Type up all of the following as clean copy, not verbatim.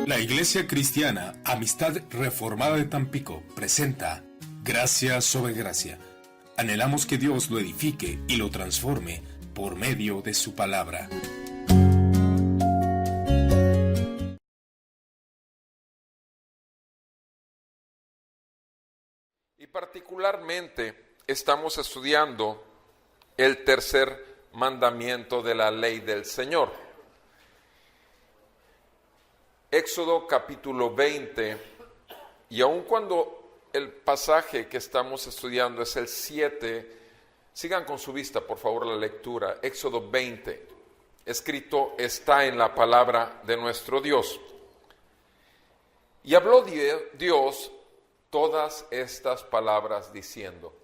La Iglesia Cristiana Amistad Reformada de Tampico presenta Gracia sobre Gracia. Anhelamos que Dios lo edifique y lo transforme por medio de su palabra. Y particularmente estamos estudiando el tercer mandamiento de la ley del Señor. Éxodo capítulo 20, y aun cuando el pasaje que estamos estudiando es el 7, sigan con su vista por favor la lectura. Éxodo 20, escrito está en la palabra de nuestro Dios. Y habló Dios todas estas palabras diciendo: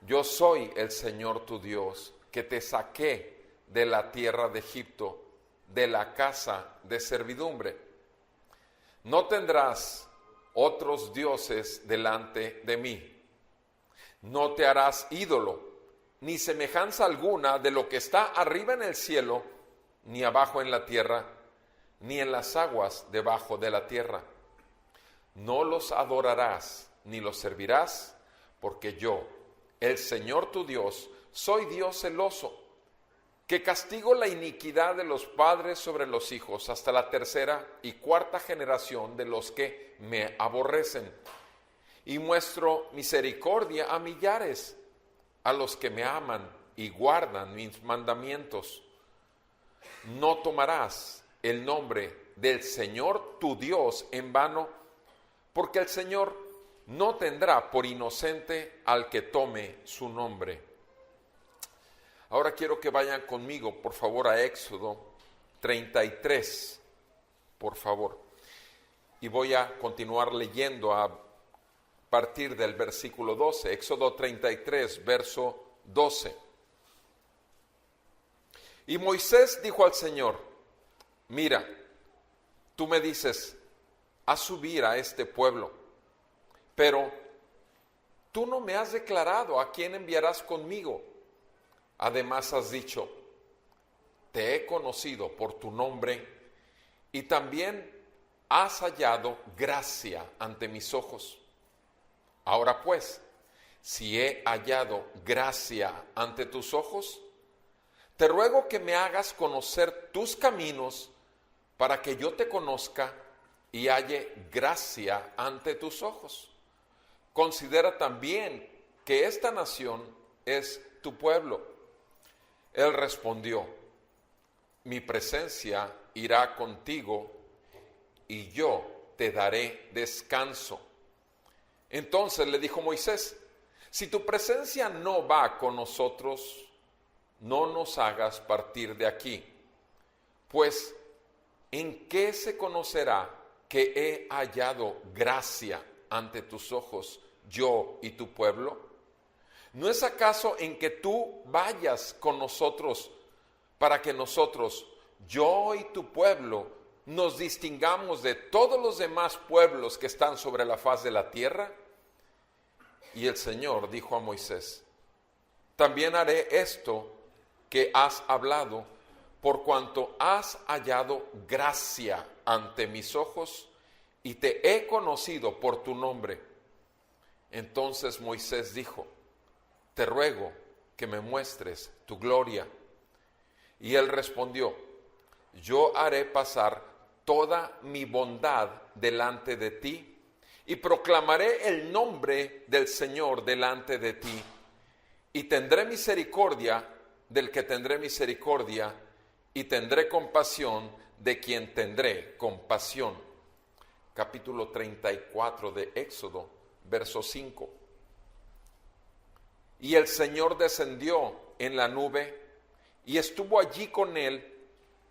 Yo soy el Señor tu Dios, que te saqué de la tierra de Egipto, de la casa de servidumbre. No tendrás otros dioses delante de mí. No te harás ídolo, ni semejanza alguna de lo que está arriba en el cielo, ni abajo en la tierra, ni en las aguas debajo de la tierra. No los adorarás, ni los servirás, porque yo, el Señor tu Dios, soy Dios celoso, que castigo la iniquidad de los padres sobre los hijos hasta la tercera y cuarta generación de los que me aborrecen, y muestro misericordia a millares, a los que me aman y guardan mis mandamientos. No tomarás el nombre del Señor tu Dios en vano, porque el Señor no tendrá por inocente al que tome su nombre. Ahora quiero que vayan conmigo, por favor, a Éxodo 33, por favor. Y voy a continuar leyendo a partir del versículo 12. Éxodo 33, verso 12. Y Moisés dijo al Señor: Mira, tú me dices, haz subir a este pueblo, pero tú no me has declarado a quién enviarás conmigo. Además has dicho: te he conocido por tu nombre y también has hallado gracia ante mis ojos. Ahora pues, si he hallado gracia ante tus ojos, te ruego que me hagas conocer tus caminos para que yo te conozca y halle gracia ante tus ojos. Considera también que esta nación es tu pueblo. Él respondió: mi presencia irá contigo y yo te daré descanso. Entonces le dijo Moisés: si tu presencia no va con nosotros, no nos hagas partir de aquí. Pues, ¿en qué se conocerá que he hallado gracia ante tus ojos, yo y tu pueblo? ¿No es acaso en que tú vayas con nosotros para que nosotros, yo y tu pueblo, nos distingamos de todos los demás pueblos que están sobre la faz de la tierra? Y el Señor dijo a Moisés: también haré esto que has hablado, por cuanto has hallado gracia ante mis ojos y te he conocido por tu nombre. Entonces Moisés dijo: te ruego que me muestres tu gloria. Y él respondió: yo haré pasar toda mi bondad delante de ti y proclamaré el nombre del Señor delante de ti, y tendré misericordia del que tendré misericordia, y tendré compasión de quien tendré compasión. Capítulo 34 de Éxodo, verso 5. Y el Señor descendió en la nube y estuvo allí con él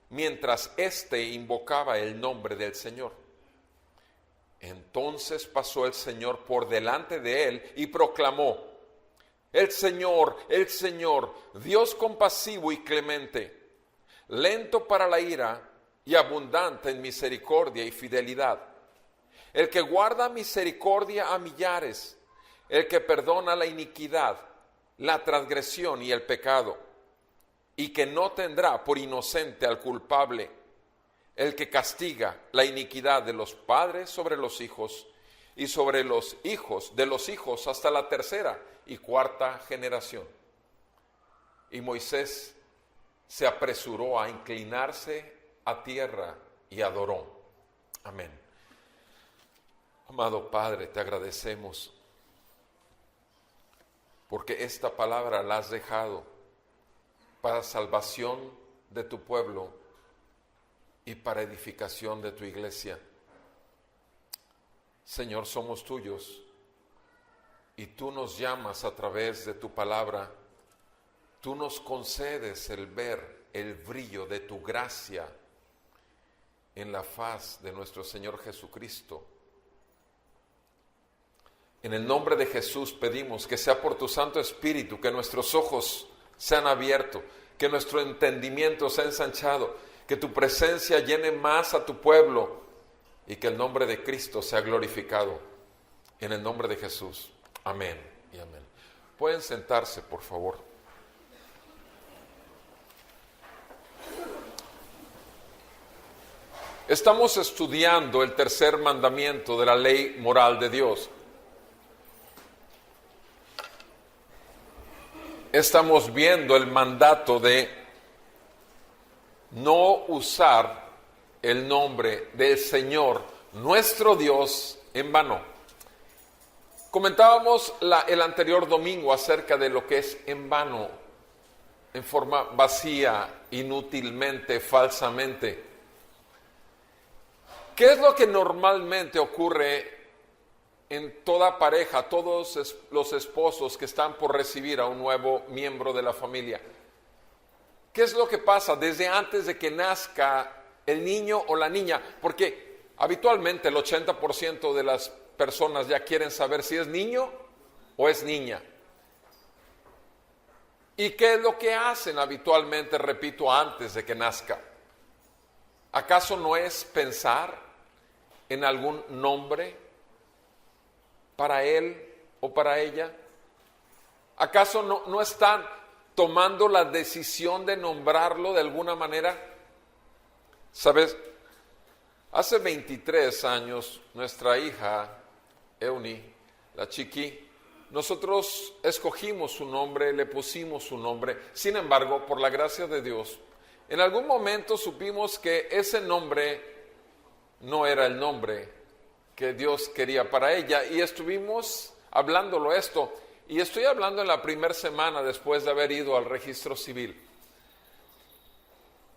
mientras éste invocaba el nombre del Señor. Entonces pasó el Señor por delante de él y proclamó: el Señor, Dios compasivo y clemente, lento para la ira y abundante en misericordia y fidelidad, el que guarda misericordia a millares, el que perdona la iniquidad, la transgresión y el pecado, y que no tendrá por inocente al culpable, el que castiga la iniquidad de los padres sobre los hijos y sobre los hijos de los hijos hasta la tercera y cuarta generación. Y Moisés se apresuró a inclinarse a tierra y adoró. Amén. Amado Padre, te agradecemos porque esta palabra la has dejado para salvación de tu pueblo y para edificación de tu iglesia. Señor, somos tuyos y tú nos llamas a través de tu palabra. Tú nos concedes el ver el brillo de tu gracia en la faz de nuestro Señor Jesucristo. En el nombre de Jesús pedimos que sea por tu Santo Espíritu que nuestros ojos sean abiertos, que nuestro entendimiento sea ensanchado, que tu presencia llene más a tu pueblo y que el nombre de Cristo sea glorificado. En el nombre de Jesús. Amén y amén. Pueden sentarse, por favor. Estamos estudiando el tercer mandamiento de la ley moral de Dios. Estamos viendo el mandato de no usar el nombre del Señor, nuestro Dios, en vano. Comentábamos el anterior domingo acerca de lo que es en vano, en forma vacía, inútilmente, falsamente. ¿Qué es lo que normalmente ocurre en toda pareja, todos los esposos que están por recibir a un nuevo miembro de la familia? ¿Qué es lo que pasa desde antes de que nazca el niño o la niña? Porque habitualmente el 80% de las personas ya quieren saber si es niño o es niña. ¿Y qué es lo que hacen habitualmente, repito, antes de que nazca? ¿Acaso no es pensar en algún nombre para él o para ella? ¿Acaso no están tomando la decisión de nombrarlo de alguna manera? ¿Sabes? Hace 23 años, nuestra hija, Euni, la chiqui, nosotros escogimos su nombre, le pusimos su nombre. Sin embargo, por la gracia de Dios, en algún momento supimos que ese nombre no era el nombre que Dios quería para ella y estuvimos hablándolo esto. Y estoy hablando en la primera semana después de haber ido al registro civil.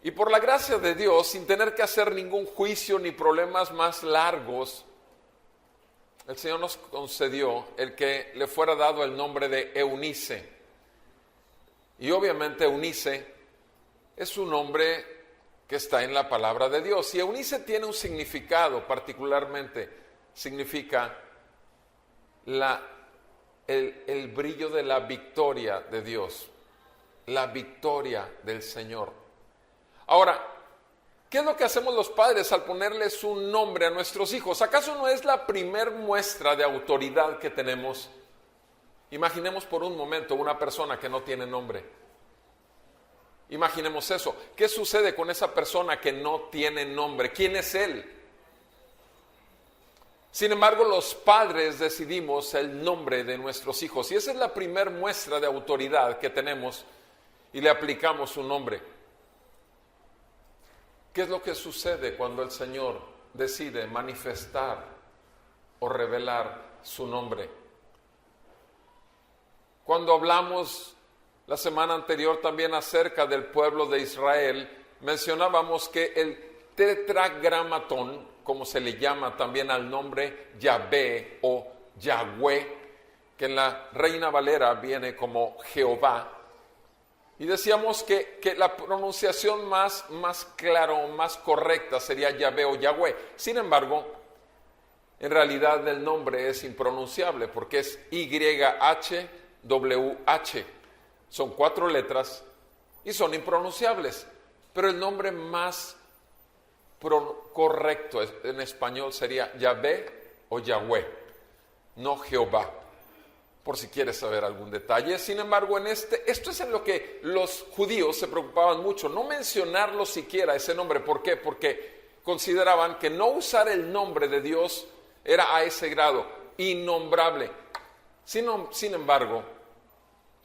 Y por la gracia de Dios, sin tener que hacer ningún juicio ni problemas más largos, el Señor nos concedió el que le fuera dado el nombre de Eunice. Y obviamente Eunice es un nombre que está en la palabra de Dios. Y Eunice tiene un significado particularmente. Significa el brillo de la victoria de Dios, la victoria del Señor. Ahora, ¿qué es lo que hacemos los padres al ponerles un nombre a nuestros hijos? ¿Acaso no es la primer muestra de autoridad que tenemos? Imaginemos por un momento una persona que no tiene nombre. Imaginemos eso. ¿Qué sucede con esa persona que no tiene nombre? ¿Quién es él? Sin embargo, los padres decidimos el nombre de nuestros hijos y esa es la primera muestra de autoridad que tenemos y le aplicamos un nombre. ¿Qué es lo que sucede cuando el Señor decide manifestar o revelar su nombre? Cuando hablamos la semana anterior también acerca del pueblo de Israel, mencionábamos que el tetragramatón, como se le llama también al nombre Yahvé o Yahweh, que en la Reina Valera viene como Jehová. Y decíamos que la pronunciación más clara o más correcta sería Yahvé o Yahweh. Sin embargo, en realidad el nombre es impronunciable porque es YHWH. Son 4 letras y son impronunciables. Pero el nombre más correcto en español sería Yahvé o Yahweh, no Jehová, por si quieres saber algún detalle. Sin embargo, esto es en lo que los judíos se preocupaban mucho, no mencionarlo siquiera ese nombre. ¿Por qué? Porque consideraban que no usar el nombre de Dios era a ese grado, innombrable. Sin embargo,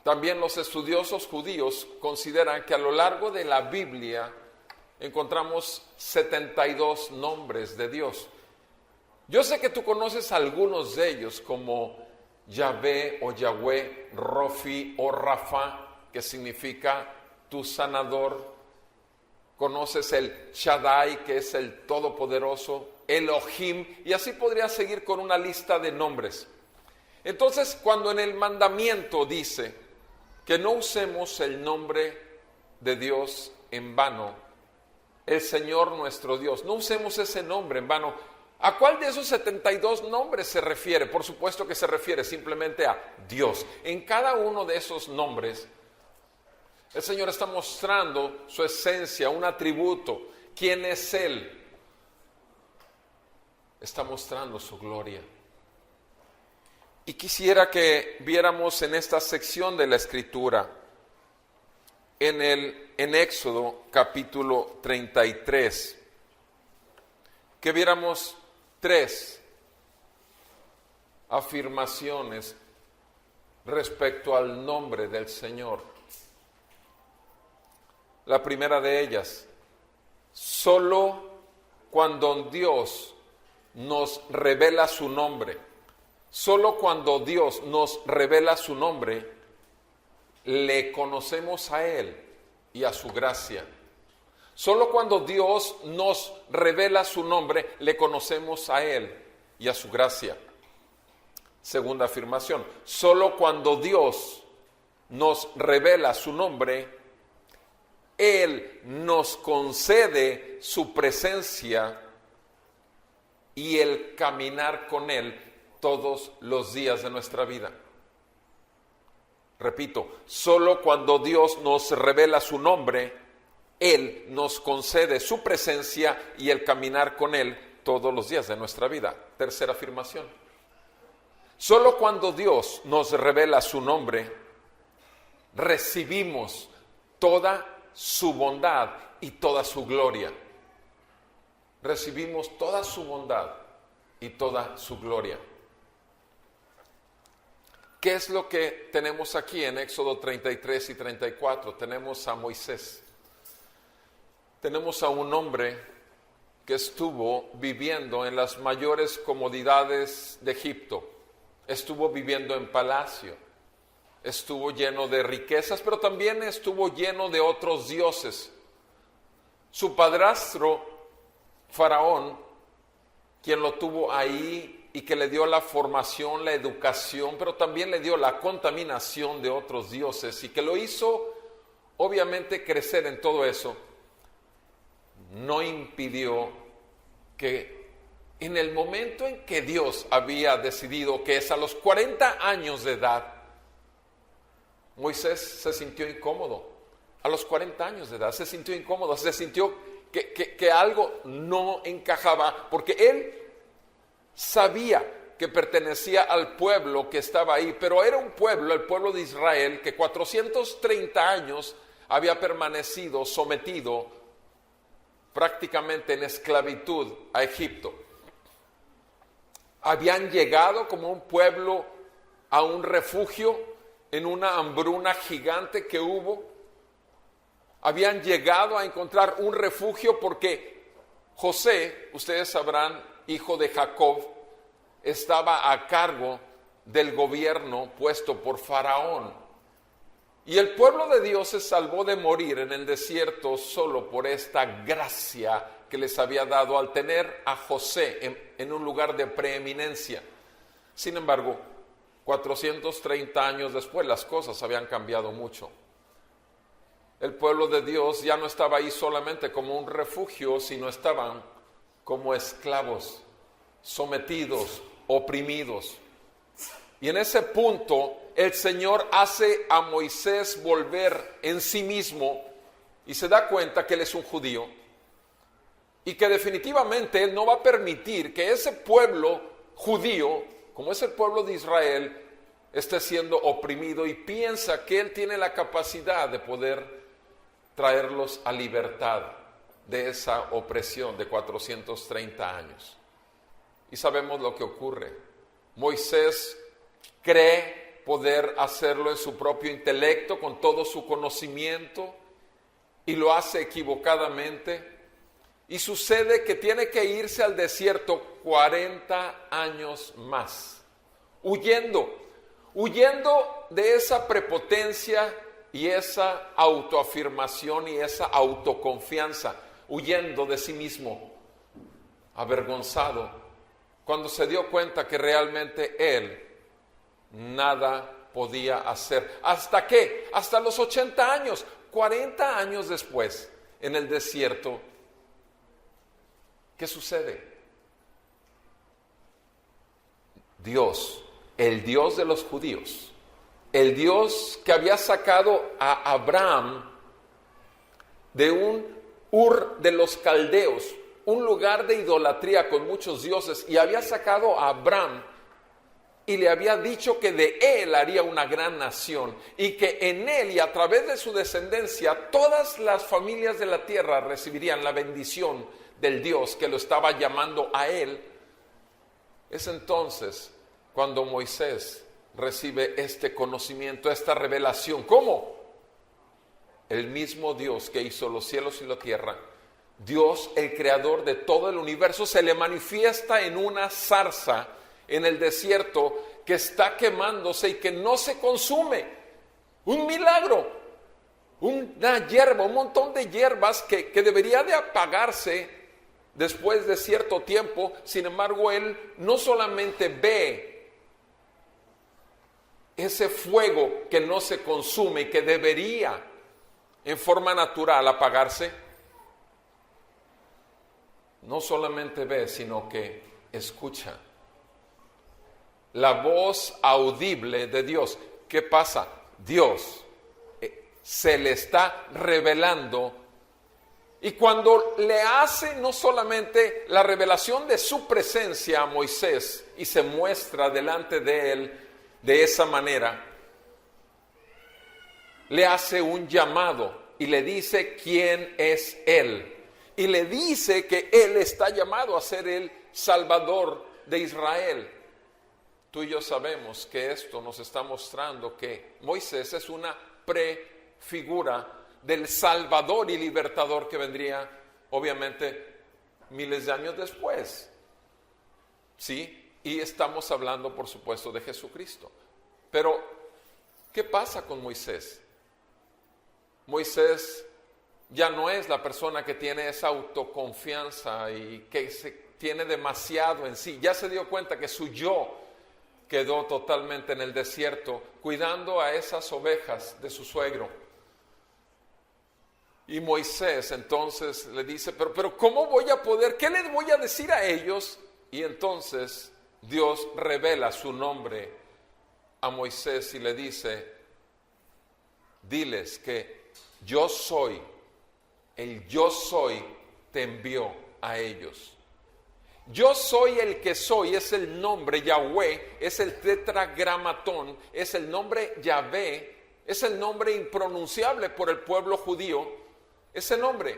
también los estudiosos judíos consideran que a lo largo de la Biblia encontramos 72 nombres de Dios. Yo sé que tú conoces algunos de ellos como Yahvé o Yahweh, Rofi o Rafa, que significa tu sanador. Conoces el Shaddai, que es el Todopoderoso, Elohim, y así podría seguir con una lista de nombres. Entonces, cuando en el mandamiento dice que no usemos el nombre de Dios en vano, el Señor nuestro Dios, no usemos ese nombre en vano, ¿a cuál de esos 72 nombres se refiere? Por supuesto que se refiere simplemente a Dios. En cada uno de esos nombres, el Señor está mostrando su esencia, un atributo, quién es Él. Está mostrando su gloria. Y quisiera que viéramos en esta sección de la Escritura, en Éxodo capítulo 33, que viéramos 3 afirmaciones respecto al nombre del Señor. La primera de ellas: solo cuando Dios nos revela su nombre, solo cuando Dios nos revela su nombre, le conocemos a Él y a su gracia. Solo cuando Dios nos revela su nombre, le conocemos a Él y a su gracia. Segunda afirmación: solo cuando Dios nos revela su nombre, Él nos concede su presencia y el caminar con Él todos los días de nuestra vida. Repito, solo cuando Dios nos revela su nombre, Él nos concede su presencia y el caminar con Él todos los días de nuestra vida. Tercera afirmación: solo cuando Dios nos revela su nombre, recibimos toda su bondad y toda su gloria. Recibimos toda su bondad y toda su gloria. ¿Qué es lo que tenemos aquí en Éxodo 33 y 34? Tenemos a Moisés. Tenemos a un hombre que estuvo viviendo en las mayores comodidades de Egipto. Estuvo viviendo en palacio. Estuvo lleno de riquezas, pero también estuvo lleno de otros dioses. Su padrastro, Faraón, quien lo tuvo ahí y que le dio la formación, la educación, pero también le dio la contaminación de otros dioses y que lo hizo, obviamente, crecer en todo eso, no impidió que en el momento en que Dios había decidido, que es a los 40 años de edad, Moisés se sintió incómodo. A los 40 años de edad se sintió incómodo, se sintió que algo no encajaba, porque él sabía que pertenecía al pueblo que estaba ahí, pero era un pueblo, el pueblo de Israel, que 430 años había permanecido sometido prácticamente en esclavitud a Egipto. Habían llegado como un pueblo a un refugio en una hambruna gigante que hubo. Habían llegado a encontrar un refugio porque José, ustedes sabrán, hijo de Jacob, estaba a cargo del gobierno puesto por Faraón. Y el pueblo de Dios se salvó de morir en el desierto solo por esta gracia que les había dado al tener a José en un lugar de preeminencia. Sin embargo, 430 años después las cosas habían cambiado mucho. El pueblo de Dios ya no estaba ahí solamente como un refugio, sino estaban como esclavos, sometidos, oprimidos. Y en ese punto el Señor hace a Moisés volver en sí mismo y se da cuenta que él es un judío y que definitivamente él no va a permitir que ese pueblo judío, como es el pueblo de Israel, esté siendo oprimido, y piensa que él tiene la capacidad de poder traerlos a libertad de esa opresión de 430 años. Y sabemos lo que ocurre. Moisés cree poder hacerlo en su propio intelecto, con todo su conocimiento, y lo hace equivocadamente. Y sucede que tiene que irse al desierto 40 años más, huyendo de esa prepotencia y esa autoafirmación y esa autoconfianza, huyendo de sí mismo, avergonzado, cuando se dio cuenta que realmente él nada podía hacer. ¿Hasta qué? Hasta los 80 años, 40 años después, en el desierto. ¿Qué sucede? Dios, el Dios de los judíos, el Dios que había sacado a Abraham de un Ur de los Caldeos, un lugar de idolatría con muchos dioses, y había sacado a Abraham y le había dicho que de él haría una gran nación y que en él y a través de su descendencia todas las familias de la tierra recibirían la bendición del Dios que lo estaba llamando a él. Es entonces cuando Moisés recibe este conocimiento, esta revelación. ¿Cómo? El mismo Dios que hizo los cielos y la tierra, Dios, el creador de todo el universo, se le manifiesta en una zarza en el desierto que está quemándose y que no se consume. Un milagro, una hierba, un montón de hierbas que debería de apagarse después de cierto tiempo. Sin embargo, él no solamente ve ese fuego que no se consume y que debería en forma natural apagarse, no solamente ve, sino que escucha la voz audible de Dios. ¿Qué pasa? Dios se le está revelando, y cuando le hace no solamente la revelación de su presencia a Moisés y se muestra delante de él de esa manera, le hace un llamado y le dice quién es él, y le dice que él está llamado a ser el Salvador de Israel. Tú y yo sabemos que esto nos está mostrando que Moisés es una prefigura del Salvador y Libertador que vendría, obviamente, miles de años después. ¿Sí? Y estamos hablando, por supuesto, de Jesucristo. Pero, ¿qué pasa con Moisés? Moisés ya no es la persona que tiene esa autoconfianza y que se tiene demasiado en sí. Ya se dio cuenta que su yo quedó totalmente en el desierto, cuidando a esas ovejas de su suegro. Y Moisés entonces le dice, pero ¿cómo voy a poder? ¿Qué les voy a decir a ellos? Y entonces Dios revela su nombre a Moisés y le dice, diles que yo soy, el yo soy te envió a ellos. Yo soy el que soy, es el nombre Yahweh, es el tetragramatón, es el nombre Yahvé, es el nombre impronunciable por el pueblo judío. Ese nombre,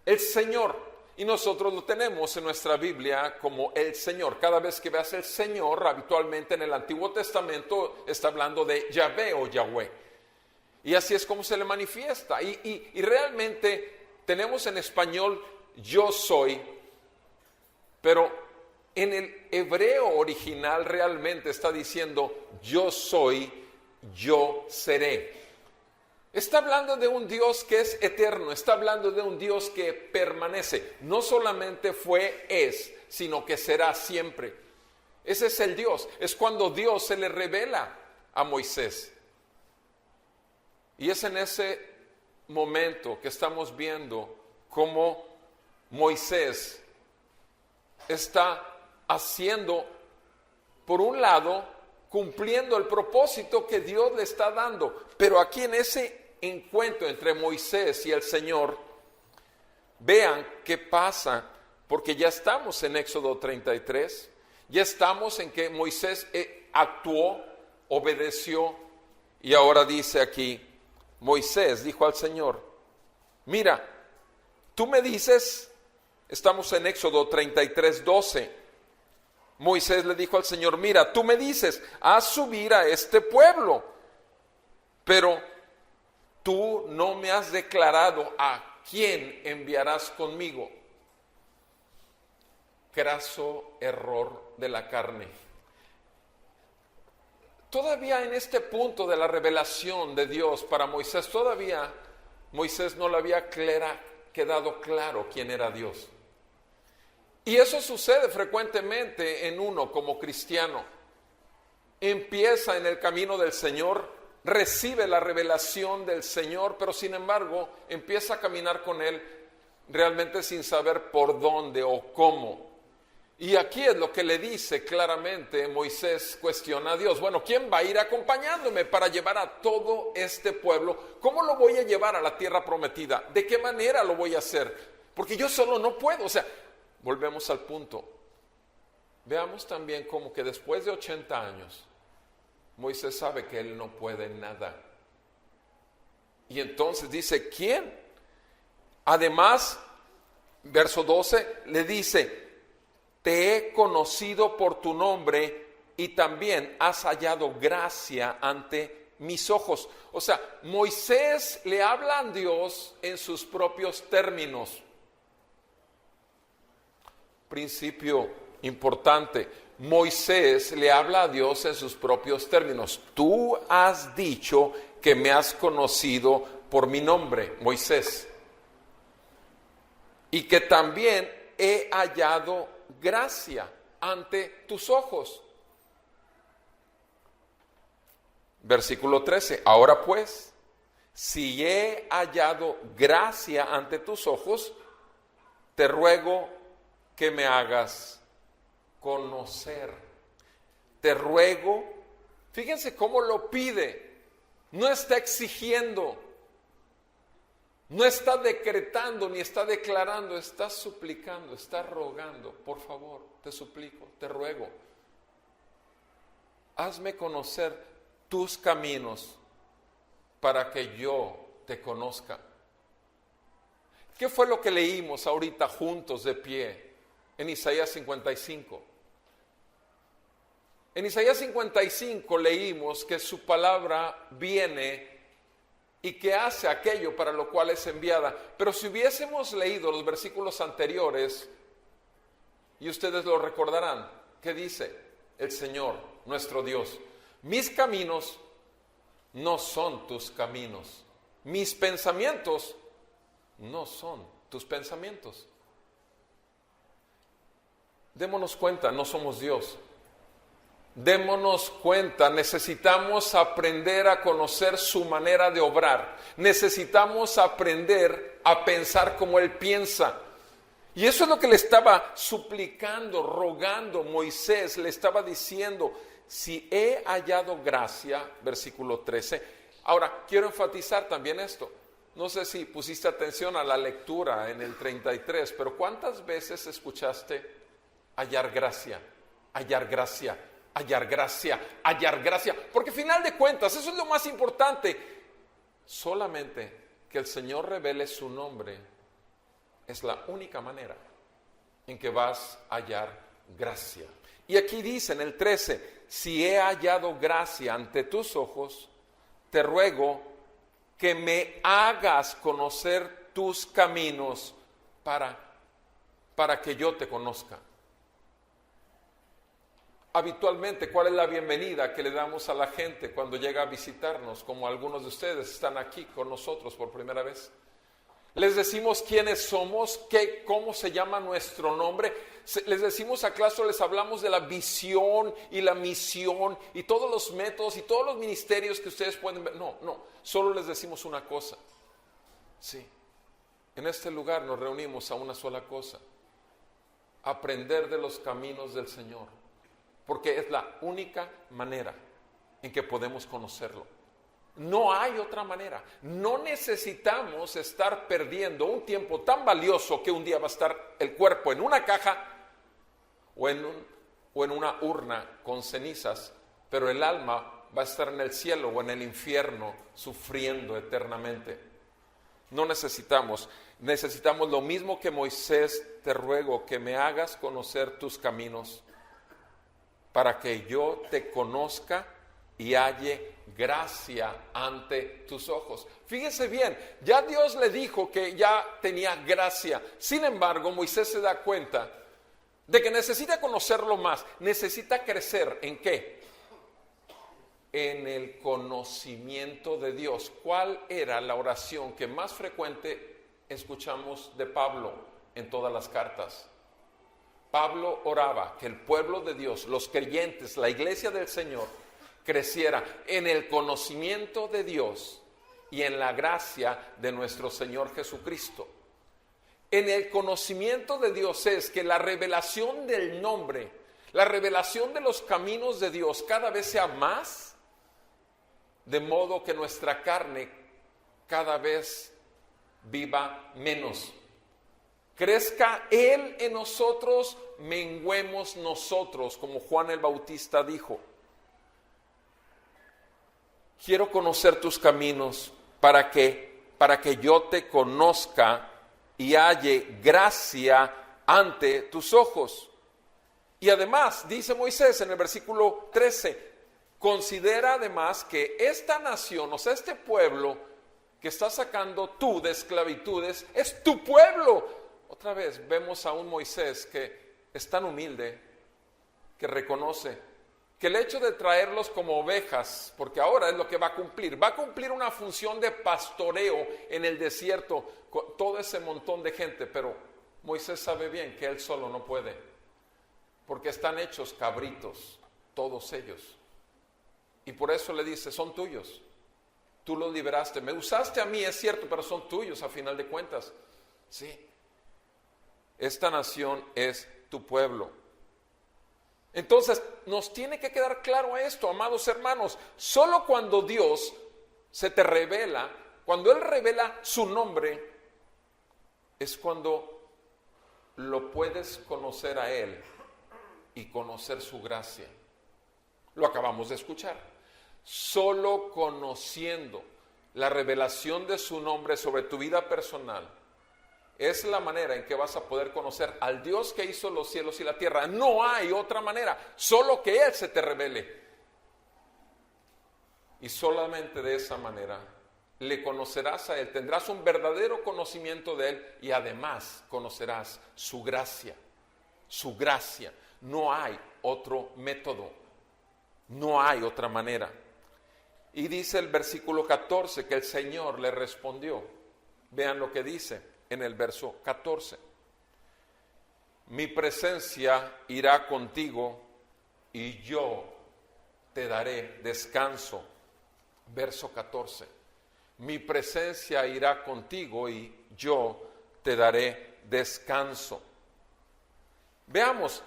el Señor, y nosotros lo tenemos en nuestra Biblia como el Señor. Cada vez que veas el Señor, habitualmente en el Antiguo Testamento está hablando de Yahvé o Yahweh, y así es como se le manifiesta. Y realmente tenemos en español yo soy, pero en el hebreo original realmente está diciendo yo soy, yo seré. Está hablando de un Dios que es eterno, está hablando de un Dios que permanece. No solamente fue, es, sino que será siempre. Ese es el Dios. Es cuando Dios se le revela a Moisés. Y es en ese momento que estamos viendo cómo Moisés está haciendo, por un lado, cumpliendo el propósito que Dios le está dando. Pero aquí en ese encuentro entre Moisés y el Señor, vean qué pasa, porque ya estamos en Éxodo 33, ya estamos en que Moisés actuó, obedeció, y ahora dice aquí, Moisés dijo al Señor, mira, tú me dices, estamos en Éxodo 33:12. Moisés le dijo al Señor, mira, tú me dices, haz subir a este pueblo, pero tú no me has declarado a quién enviarás conmigo. Craso error de la carne. Todavía en este punto de la revelación de Dios para Moisés, todavía Moisés no le había quedado claro quién era Dios. Y eso sucede frecuentemente en uno como cristiano. Empieza en el camino del Señor, recibe la revelación del Señor, pero sin embargo empieza a caminar con Él realmente sin saber por dónde o cómo. Y aquí es lo que le dice claramente Moisés, cuestiona a Dios. Bueno, ¿quién va a ir acompañándome para llevar a todo este pueblo? ¿Cómo lo voy a llevar a la tierra prometida? ¿De qué manera lo voy a hacer? Porque yo solo no puedo. O sea, volvemos al punto. Veamos también como que después de 80 años, Moisés sabe que él no puede nada. Y entonces dice, ¿quién? Además, verso 12, le dice, te he conocido por tu nombre y también has hallado gracia ante mis ojos. O sea, Moisés le habla a Dios en sus propios términos. Principio importante, Moisés le habla a Dios en sus propios términos. Tú has dicho que me has conocido por mi nombre, Moisés, y que también he hallado gracia ante tus ojos. Versículo 13, ahora pues, si he hallado gracia ante tus ojos, te ruego que me hagas conocer. Te ruego, fíjense cómo lo pide, no está exigiendo, no está decretando ni está declarando, está suplicando, está rogando. Por favor, te suplico, te ruego, hazme conocer tus caminos para que yo te conozca. ¿Qué fue lo que leímos ahorita juntos de pie en Isaías 55? En Isaías 55 leímos que su palabra viene y que hace aquello para lo cual es enviada. Pero si hubiésemos leído los versículos anteriores, y ustedes lo recordarán, ¿qué dice el Señor, nuestro Dios? Mis caminos no son tus caminos, mis pensamientos no son tus pensamientos. Démonos cuenta, no somos Dios. Démonos cuenta, necesitamos aprender a conocer su manera de obrar. Necesitamos aprender a pensar como Él piensa. Y eso es lo que le estaba suplicando, rogando Moisés. Le estaba diciendo, si he hallado gracia, versículo 13. Ahora, quiero enfatizar también esto. No sé si pusiste atención a la lectura en el 33, pero ¿cuántas veces escuchaste hallar gracia, hallar gracia, hallar gracia, hallar gracia? Porque al final de cuentas, eso es lo más importante. Solamente que el Señor revele su nombre es la única manera en que vas a hallar gracia. Y aquí dice en el 13, si he hallado gracia ante tus ojos, te ruego que me hagas conocer tus caminos para que yo te conozca. Habitualmente, ¿cuál es la bienvenida que le damos a la gente cuando llega a visitarnos? Como algunos de ustedes están aquí con nosotros por primera vez. Les decimos quiénes somos, cómo se llama nuestro nombre. Les decimos acaso, les hablamos de la visión y la misión y todos los métodos y todos los ministerios que ustedes pueden ver. No, solo les decimos una cosa. Sí, en este lugar nos reunimos a una sola cosa: aprender de los caminos del Señor, porque es la única manera en que podemos conocerlo. No hay otra manera. No necesitamos estar perdiendo un tiempo tan valioso que un día va a estar el cuerpo en una caja o en una urna con cenizas, pero el alma va a estar en el cielo o en el infierno sufriendo eternamente. No necesitamos. Necesitamos lo mismo que Moisés. Te ruego que me hagas conocer tus caminos, para que yo te conozca y halle gracia ante tus ojos. Fíjese bien, ya Dios le dijo que ya tenía gracia. Sin embargo, Moisés se da cuenta de que necesita conocerlo más, necesita crecer. ¿En qué? En el conocimiento de Dios. ¿Cuál era la oración que más frecuente escuchamos de Pablo en todas las cartas? Pablo oraba que el pueblo de Dios, los creyentes, la iglesia del Señor, creciera en el conocimiento de Dios y en la gracia de nuestro Señor Jesucristo. En el conocimiento de Dios es que la revelación del nombre, la revelación de los caminos de Dios cada vez sea más, de modo que nuestra carne cada vez viva menos. Crezca Él en nosotros, menguemos nosotros, como Juan el Bautista dijo. Quiero conocer tus caminos para que yo te conozca y halle gracia ante tus ojos. Y además, dice Moisés en el versículo 13, considera además que esta nación, o sea, este pueblo que estás sacando tú de esclavitudes, es tu pueblo. Otra vez vemos a un Moisés que es tan humilde, que reconoce que el hecho de traerlos como ovejas, porque ahora es lo que va a cumplir una función de pastoreo en el desierto con todo ese montón de gente, pero Moisés sabe bien que él solo no puede, porque están hechos cabritos, todos ellos, y por eso le dice, son tuyos, tú los liberaste, me usaste a mí, es cierto, pero son tuyos a final de cuentas, sí. Esta nación es tu pueblo. Entonces, nos tiene que quedar claro esto, amados hermanos. Solo cuando Dios se te revela, cuando Él revela su nombre, es cuando lo puedes conocer a Él y conocer su gracia. Lo acabamos de escuchar. Solo conociendo la revelación de su nombre sobre tu vida personal, es la manera en que vas a poder conocer al Dios que hizo los cielos y la tierra. No hay otra manera, solo que Él se te revele. Y solamente de esa manera le conocerás a Él, tendrás un verdadero conocimiento de Él y además conocerás su gracia. Su gracia. No hay otro método, no hay otra manera. Y dice el versículo 14 que el Señor le respondió. Vean lo que dice en el verso 14. Mi presencia irá contigo y yo te daré descanso. Verso 14. Mi presencia irá contigo y yo te daré descanso. Veamos,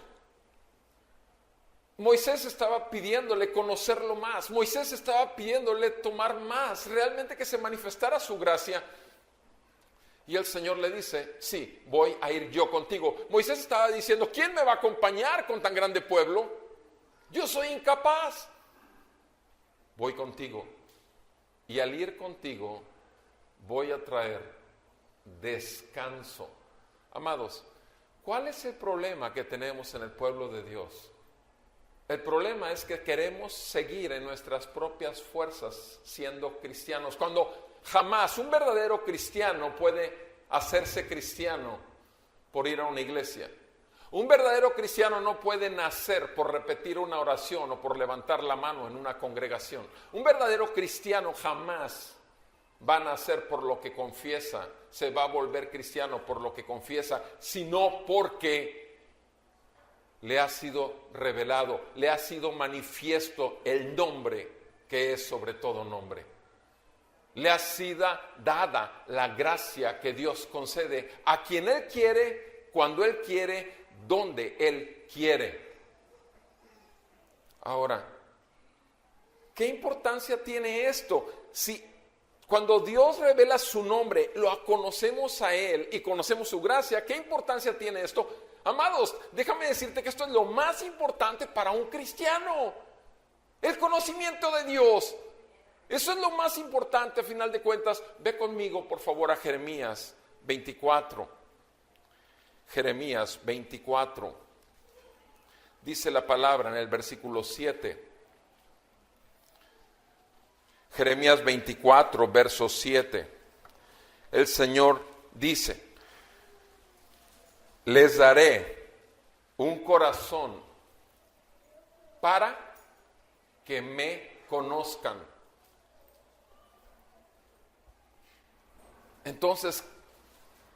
Moisés estaba pidiéndole conocerlo más, Moisés estaba pidiéndole tomar más, realmente que se manifestara su gracia. Y el Señor le dice, sí, voy a ir yo contigo. Moisés estaba diciendo, ¿quién me va a acompañar con tan grande pueblo? Yo soy incapaz. Voy contigo. Y al ir contigo, voy a traer descanso. Amados, ¿cuál es el problema que tenemos en el pueblo de Dios? El problema es que queremos seguir en nuestras propias fuerzas siendo cristianos, cuando jamás un verdadero cristiano puede hacerse cristiano por ir a una iglesia. Un verdadero cristiano no puede nacer por repetir una oración o por levantar la mano en una congregación. Un verdadero cristiano jamás va a nacer por lo que confiesa, se va a volver cristiano por lo que confiesa, sino porque le ha sido revelado, le ha sido manifiesto el nombre que es sobre todo nombre. Le ha sido dada la gracia que Dios concede a quien Él quiere, cuando Él quiere, donde Él quiere. Ahora, ¿qué importancia tiene esto? Si cuando Dios revela su nombre, lo conocemos a Él y conocemos su gracia, ¿qué importancia tiene esto? Amados, déjame decirte que esto es lo más importante para un cristiano. El conocimiento de Dios. Eso es lo más importante a final de cuentas. Ve conmigo, por favor, a Jeremías, 24. Jeremías 24. Dice la palabra en el versículo 7. Jeremías 24, verso 7. El Señor dice: les daré un corazón para que me conozcan. Entonces,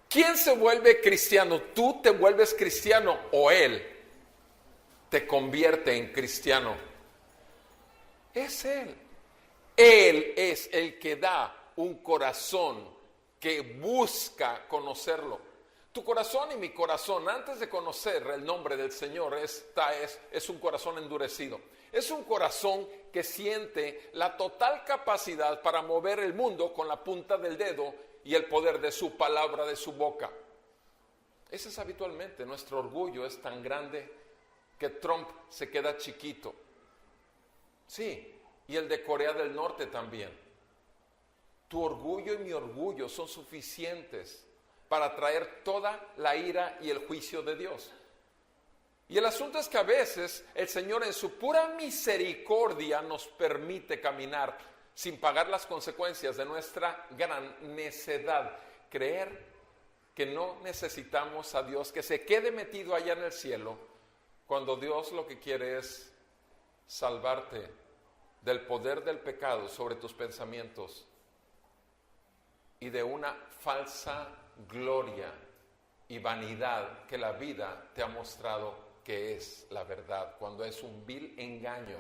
¿quién se vuelve cristiano? ¿Tú te vuelves cristiano o Él te convierte en cristiano? Es Él. Él es el que da un corazón que busca conocerlo. Tu corazón y mi corazón, antes de conocer el nombre del Señor, es un corazón endurecido. Es un corazón que siente la total capacidad para mover el mundo con la punta del dedo y el poder de su palabra, de su boca. Ese es habitualmente. Nuestro orgullo es tan grande que Trump se queda chiquito. Sí, y el de Corea del Norte también. Tu orgullo y mi orgullo son suficientes para traer toda la ira y el juicio de Dios. Y el asunto es que a veces el Señor en su pura misericordia nos permite caminar sin pagar las consecuencias de nuestra gran necedad. Creer que no necesitamos a Dios, que se quede metido allá en el cielo, cuando Dios lo que quiere es salvarte del poder del pecado sobre tus pensamientos y de una falsa gloria y vanidad que la vida te ha mostrado que es la verdad, cuando es un vil engaño.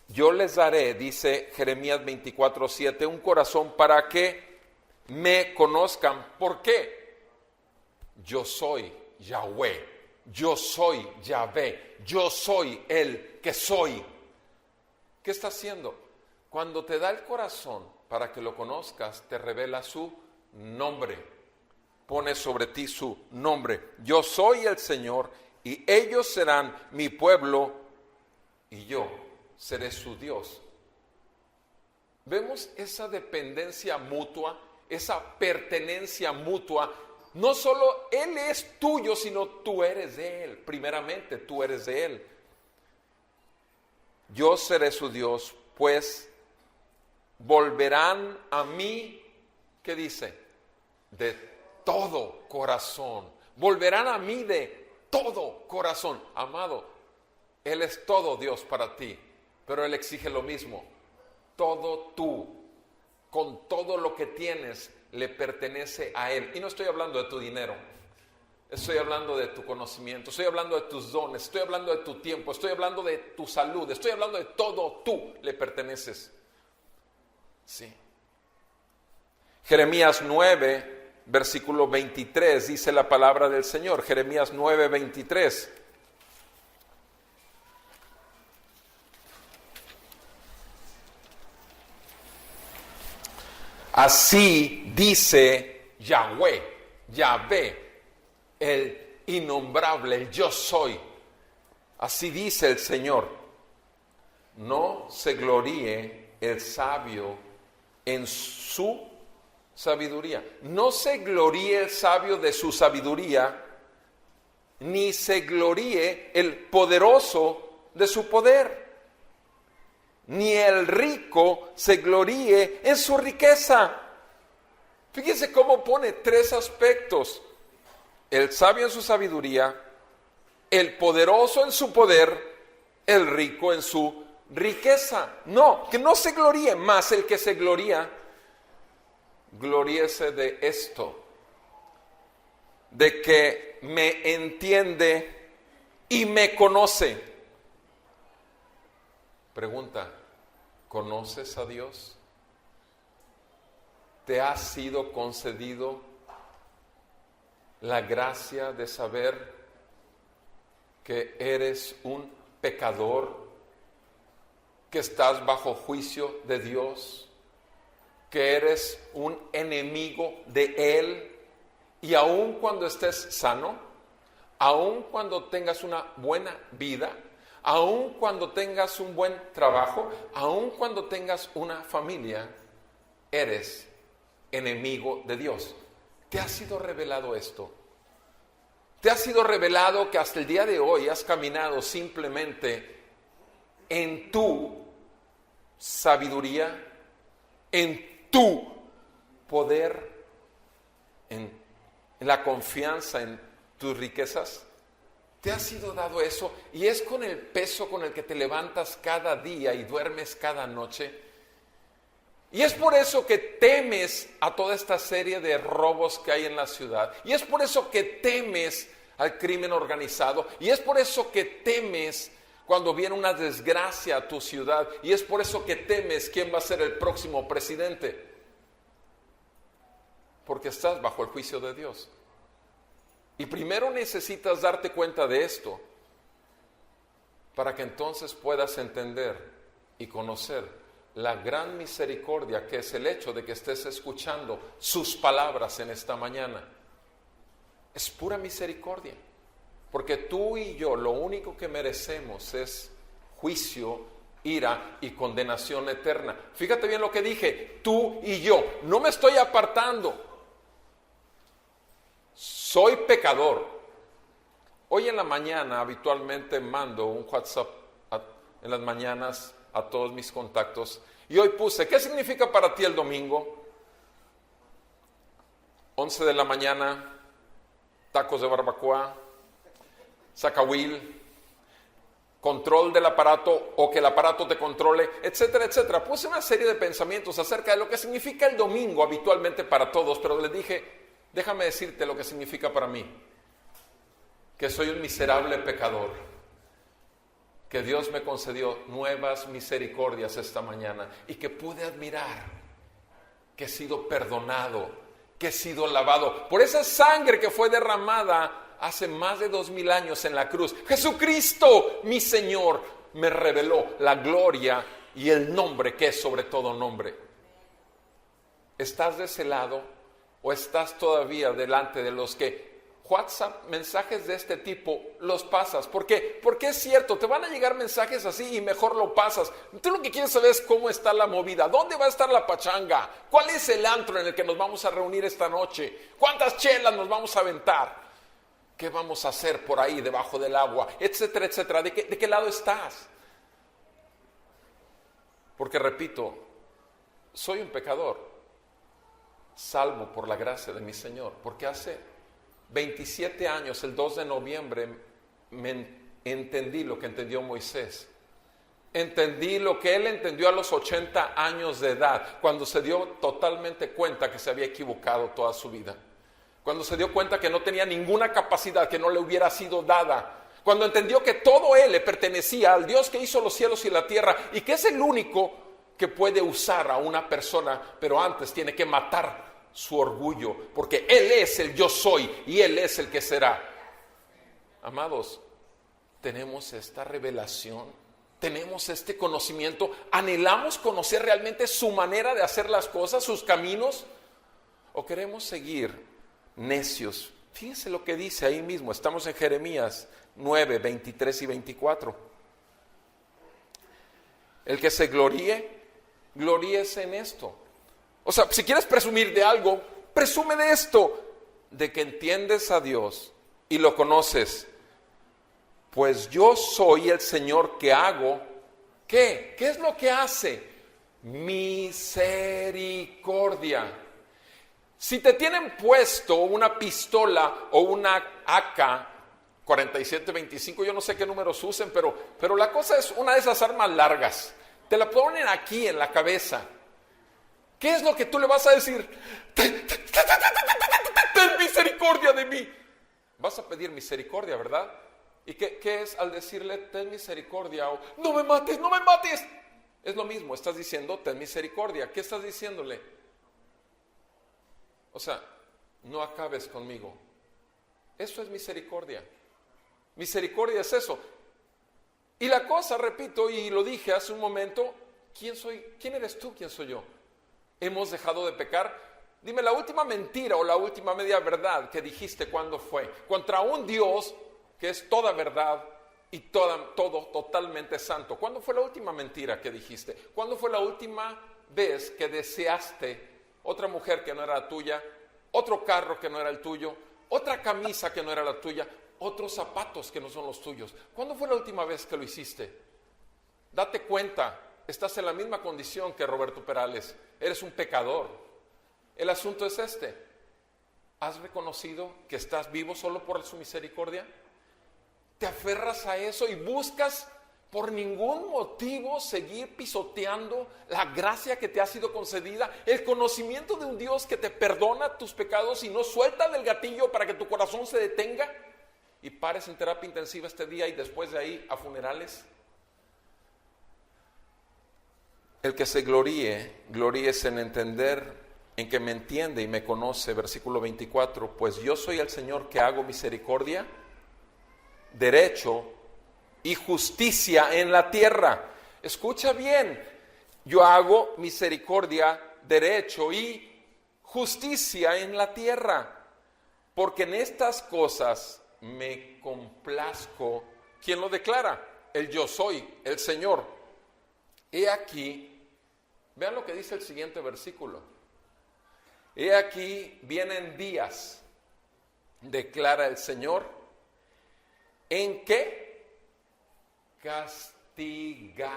Yo les daré, dice Jeremías 24:7, un corazón para que me conozcan. ¿Por qué? Yo soy Yahweh, yo soy Yahvé, yo soy el que soy. ¿Qué está haciendo? Cuando te da el corazón para que lo conozcas, te revela su nombre. Pone sobre ti su nombre. Yo soy el Señor y ellos serán mi pueblo y yo seré su Dios. Vemos esa dependencia mutua, esa pertenencia mutua. No solo Él es tuyo, sino tú eres de Él. Primeramente, tú eres de Él. Yo seré su Dios, pues volverán a mí, ¿qué dice? De todo corazón. Volverán a mí de todo corazón. Amado, Él es todo Dios para ti, pero Él exige lo mismo. Todo tú, con todo lo que tienes, le pertenece a Él. Y no estoy hablando de tu dinero, estoy hablando de tu conocimiento, estoy hablando de tus dones, estoy hablando de tu tiempo, estoy hablando de tu salud, estoy hablando de todo. Tú le perteneces. Sí. Jeremías 9, versículo 23, dice la palabra del Señor. Jeremías 9, 23. Así dice Yahvé, el innombrable, el yo soy. Así dice el Señor: no se gloríe el sabio en su sabiduría. No se gloríe el sabio de su sabiduría, ni se gloríe el poderoso de su poder, ni el rico se gloríe en su riqueza. Fíjense cómo pone tres aspectos: el sabio en su sabiduría, el poderoso en su poder, el rico en su riqueza. No, que no se gloríe más el que se gloría. Gloríese de esto, de que me entiende y me conoce. Pregunta: ¿conoces a Dios? ¿Te ha sido concedido la gracia de saber que eres un pecador, que estás bajo juicio de Dios, que eres un enemigo de Él? Y aun cuando estés sano, aun cuando tengas una buena vida, aun cuando tengas un buen trabajo, aun cuando tengas una familia, eres enemigo de Dios. ¿Te ha sido revelado esto? ¿Te ha sido revelado que hasta el día de hoy has caminado simplemente en tu sabiduría, en tu poder, en la confianza en tus riquezas? ¿Te ha sido dado eso? ¿Y es con el peso con el que te levantas cada día y duermes cada noche? Y es por eso que temes a toda esta serie de robos que hay en la ciudad. Y es por eso que temes al crimen organizado. Y es por eso que temes cuando viene una desgracia a tu ciudad. Y es por eso que temes quién va a ser el próximo presidente. Porque estás bajo el juicio de Dios. Y primero necesitas darte cuenta de esto para que entonces puedas entender y conocer la gran misericordia que es el hecho de que estés escuchando sus palabras en esta mañana. Es pura misericordia, porque tú y yo lo único que merecemos es juicio, ira y condenación eterna. Fíjate bien lo que dije, tú y yo, no me estoy apartando. Soy pecador. Hoy en la mañana habitualmente mando un WhatsApp en las mañanas a todos mis contactos y hoy puse, ¿qué significa para ti el domingo? 11 de la mañana, tacos de barbacoa, zacahuil, control del aparato o que el aparato te controle, etcétera, etcétera. Puse una serie de pensamientos acerca de lo que significa el domingo habitualmente para todos, pero les dije, déjame decirte lo que significa para mí, que soy un miserable pecador, que Dios me concedió nuevas misericordias esta mañana y que pude admirar que he sido perdonado, que he sido lavado por esa sangre que fue derramada hace más de 2000 años en la cruz. Jesucristo, mi Señor, me reveló la gloria y el nombre que es sobre todo nombre. ¿Estás de ese lado o estás todavía delante de los que WhatsApp, mensajes de este tipo, los pasas? ¿Por qué? Porque es cierto, te van a llegar mensajes así y mejor lo pasas. Tú lo que quieres saber es cómo está la movida, dónde va a estar la pachanga, cuál es el antro en el que nos vamos a reunir esta noche, cuántas chelas nos vamos a aventar, qué vamos a hacer por ahí debajo del agua, etcétera, etcétera. ¿De qué lado estás? Porque repito, soy un pecador, salvo por la gracia de mi Señor, porque hace 27 años, el 2 de noviembre, entendí lo que entendió Moisés. Entendí lo que él entendió a los 80 años de edad, cuando se dio totalmente cuenta que se había equivocado toda su vida. Cuando se dio cuenta que no tenía ninguna capacidad que no le hubiera sido dada. Cuando entendió que todo él le pertenecía al Dios que hizo los cielos y la tierra y que es el único que puede usar a una persona, pero antes tiene que matar su orgullo, porque Él es el yo soy y Él es el que será. Amados, tenemos esta revelación, tenemos este conocimiento, anhelamos conocer realmente su manera de hacer las cosas, sus caminos, o queremos seguir necios. Fíjense lo que dice ahí mismo, estamos en Jeremías 9, 23 y 24. El que se gloríe, gloríese en esto. O sea, si quieres presumir de algo, presume de esto, de que entiendes a Dios y lo conoces. Pues yo soy el Señor que hago, ¿qué? ¿Qué es lo que hace? Misericordia. Si te tienen puesto una pistola o una AK-4725, yo no sé qué números usen, pero la cosa es una de esas armas largas. Te la ponen aquí en la cabeza. ¿Qué es lo que tú le vas a decir? Ten misericordia de mí. Vas a pedir misericordia, ¿verdad? ¿Y qué es al decirle ten misericordia o no me mates, no me mates? Es lo mismo, estás diciendo ten misericordia. ¿Qué estás diciéndole? O sea, no acabes conmigo. Eso es misericordia. Misericordia es eso. Y la cosa, repito, y lo dije hace un momento, ¿quién soy? ¿Quién eres tú? ¿Quién soy yo? ¿Hemos dejado de pecar? Dime la última mentira o la última media verdad que dijiste, ¿cuándo fue? Contra un Dios que es toda verdad y todo totalmente santo. ¿Cuándo fue la última mentira que dijiste? ¿Cuándo fue la última vez que deseaste otra mujer que no era la tuya, otro carro que no era el tuyo, otra camisa que no era la tuya, otros zapatos que no son los tuyos. ¿Cuándo fue la última vez que lo hiciste? Date cuenta, estás en la misma condición que Roberto Perales, eres un pecador. El asunto es este: ¿has reconocido que estás vivo solo por su misericordia? ¿Te aferras a eso y buscas por ningún motivo seguir pisoteando la gracia que te ha sido concedida, el conocimiento de un Dios que te perdona tus pecados y no suelta del gatillo para que tu corazón se detenga y pares en terapia intensiva este día y después de ahí a funerales? El que se gloríese en entender, en que me entiende y me conoce. Versículo 24, pues yo soy el Señor que hago misericordia, derecho y justicia en la tierra. Escucha bien, yo hago misericordia, derecho y justicia en la tierra, porque en estas cosas me complazco. ¿Quién lo declara? El yo soy, el Señor. He aquí, vean lo que dice el siguiente versículo. He aquí vienen días, declara el Señor, en que castigaré.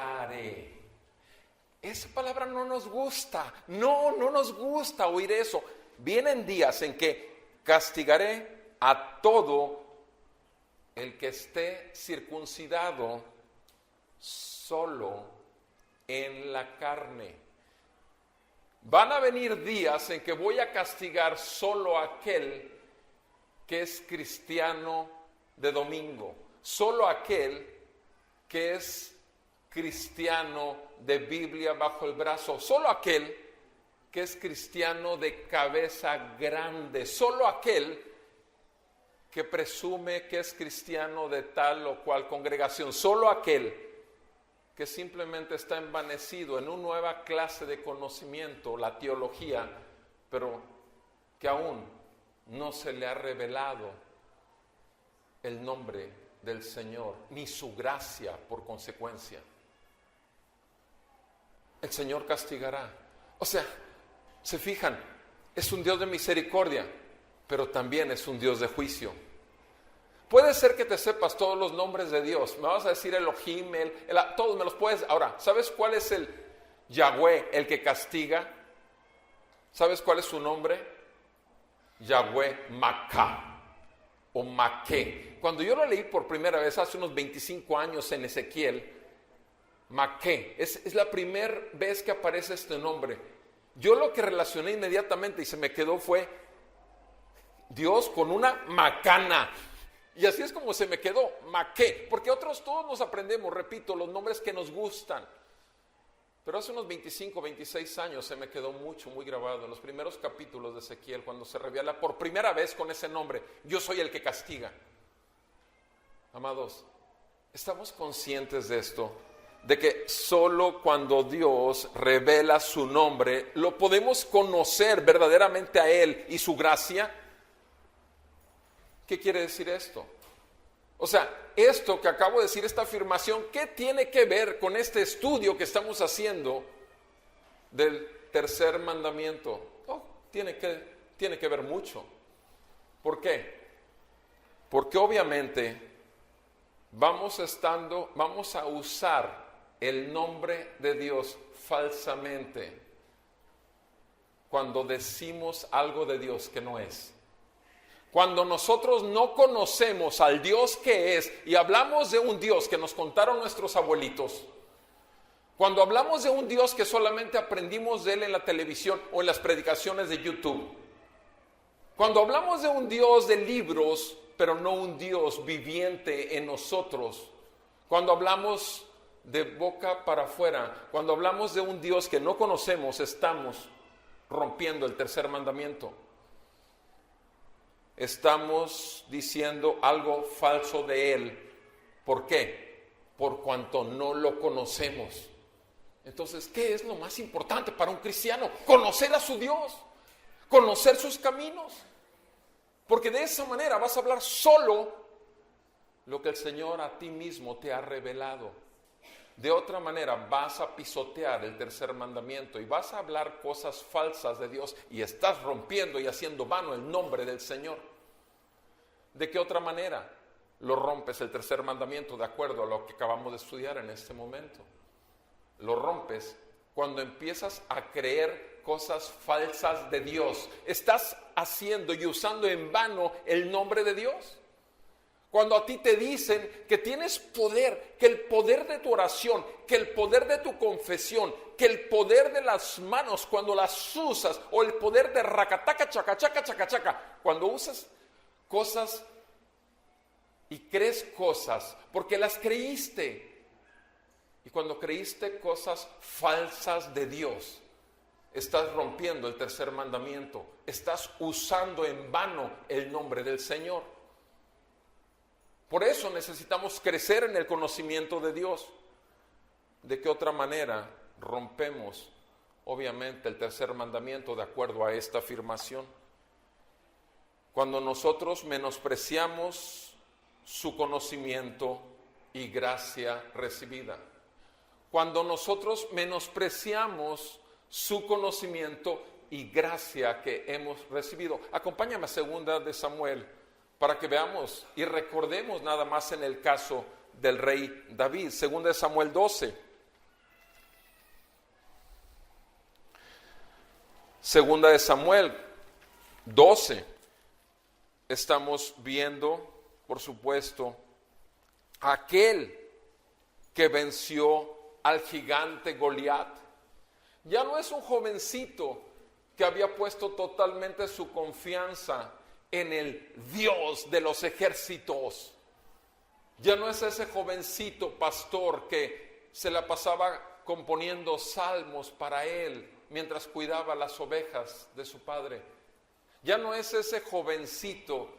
Esa palabra no nos gusta, no nos gusta oír eso. Vienen días en que castigaré a todo el que esté circuncidado solo en la carne. Van a venir días en que voy a castigar solo a aquel que es cristiano de domingo, solo aquel que es cristiano de Biblia bajo el brazo, solo aquel que es cristiano de cabeza grande, solo aquel que presume que es cristiano de tal o cual congregación, solo aquel que simplemente está envanecido en una nueva clase de conocimiento, la teología, pero que aún no se le ha revelado el nombre del Señor, ni su gracia por consecuencia. El Señor castigará. O sea, se fijan, es un Dios de misericordia, pero también es un Dios de juicio. Puede ser que te sepas todos los nombres de Dios. Me vas a decir Elohim, todos me los puedes. Ahora, ¿sabes cuál es el Yahweh, el que castiga? ¿Sabes cuál es su nombre? Yahweh Maká o Maqué. Cuando yo lo leí por primera vez hace unos 25 años en Ezequiel, Maqué, es la primera vez que aparece este nombre. Yo lo que relacioné inmediatamente y se me quedó fue Dios con una macana. Y así es como se me quedó, Maqué, porque otros todos nos aprendemos, repito, los nombres que nos gustan. Pero hace unos 25, 26 años se me quedó muy grabado en los primeros capítulos de Ezequiel, cuando se revela por primera vez con ese nombre, yo soy el que castiga. Amados, ¿estamos conscientes de esto? De que solo cuando Dios revela su nombre, lo podemos conocer verdaderamente a Él y su gracia. ¿Qué quiere decir esto? O sea, esto que acabo de decir, esta afirmación, ¿qué tiene que ver con este estudio que estamos haciendo del tercer mandamiento? Oh, tiene que ver mucho. ¿Por qué? Porque obviamente vamos a usar el nombre de Dios falsamente cuando decimos algo de Dios que no es. Cuando nosotros no conocemos al Dios que es y hablamos de un Dios que nos contaron nuestros abuelitos, cuando hablamos de un Dios que solamente aprendimos de Él en la televisión o en las predicaciones de YouTube, cuando hablamos de un Dios de libros, pero no un Dios viviente en nosotros, cuando hablamos de boca para afuera, cuando hablamos de un Dios que no conocemos, estamos rompiendo el tercer mandamiento. Estamos diciendo algo falso de Él. ¿Por qué? Por cuanto no lo conocemos. Entonces, ¿qué es lo más importante para un cristiano? Conocer a su Dios, conocer sus caminos. Porque de esa manera vas a hablar solo lo que el Señor a ti mismo te ha revelado. De otra manera vas a pisotear el tercer mandamiento y vas a hablar cosas falsas de Dios y estás rompiendo y haciendo vano el nombre del Señor. ¿De qué otra manera lo rompes el tercer mandamiento de acuerdo a lo que acabamos de estudiar en este momento? Lo rompes cuando empiezas a creer cosas falsas de Dios. Estás haciendo y usando en vano el nombre de Dios. Cuando a ti te dicen que tienes poder, que el poder de tu oración, que el poder de tu confesión, que el poder de las manos cuando las usas, o el poder de racataca, chacachaca, chacachaca, cuando usas cosas y crees cosas porque las creíste, y cuando creíste cosas falsas de Dios, estás rompiendo el tercer mandamiento, estás usando en vano el nombre del Señor. Por eso necesitamos crecer en el conocimiento de Dios. ¿De qué otra manera rompemos, obviamente, el tercer mandamiento de acuerdo a esta afirmación? Cuando nosotros menospreciamos su conocimiento y gracia recibida. Cuando nosotros menospreciamos su conocimiento y gracia que hemos recibido. Acompáñame a 2 de Samuel para que veamos y recordemos nada más en el caso del rey David. 2 de Samuel 12. 2 de Samuel 12. Estamos viendo, por supuesto, aquel que venció al gigante Goliat. Ya no es un jovencito que había puesto totalmente su confianza en el Dios de los ejércitos. Ya no es ese jovencito pastor que se la pasaba componiendo salmos para él mientras cuidaba las ovejas de su padre. Ya no es ese jovencito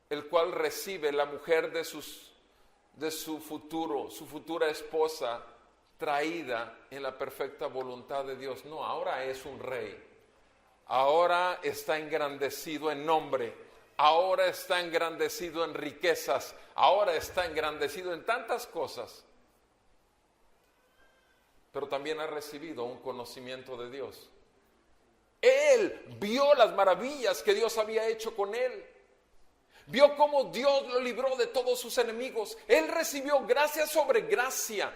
el cual recibe la mujer de su futura esposa, traída en la perfecta voluntad de Dios. No, ahora es un rey. Ahora está engrandecido en nombre. Ahora está engrandecido en riquezas. Ahora está engrandecido en tantas cosas. Pero también ha recibido un conocimiento de Dios. Él vio las maravillas que Dios había hecho con él. Vio cómo Dios lo libró de todos sus enemigos. Él recibió gracia sobre gracia.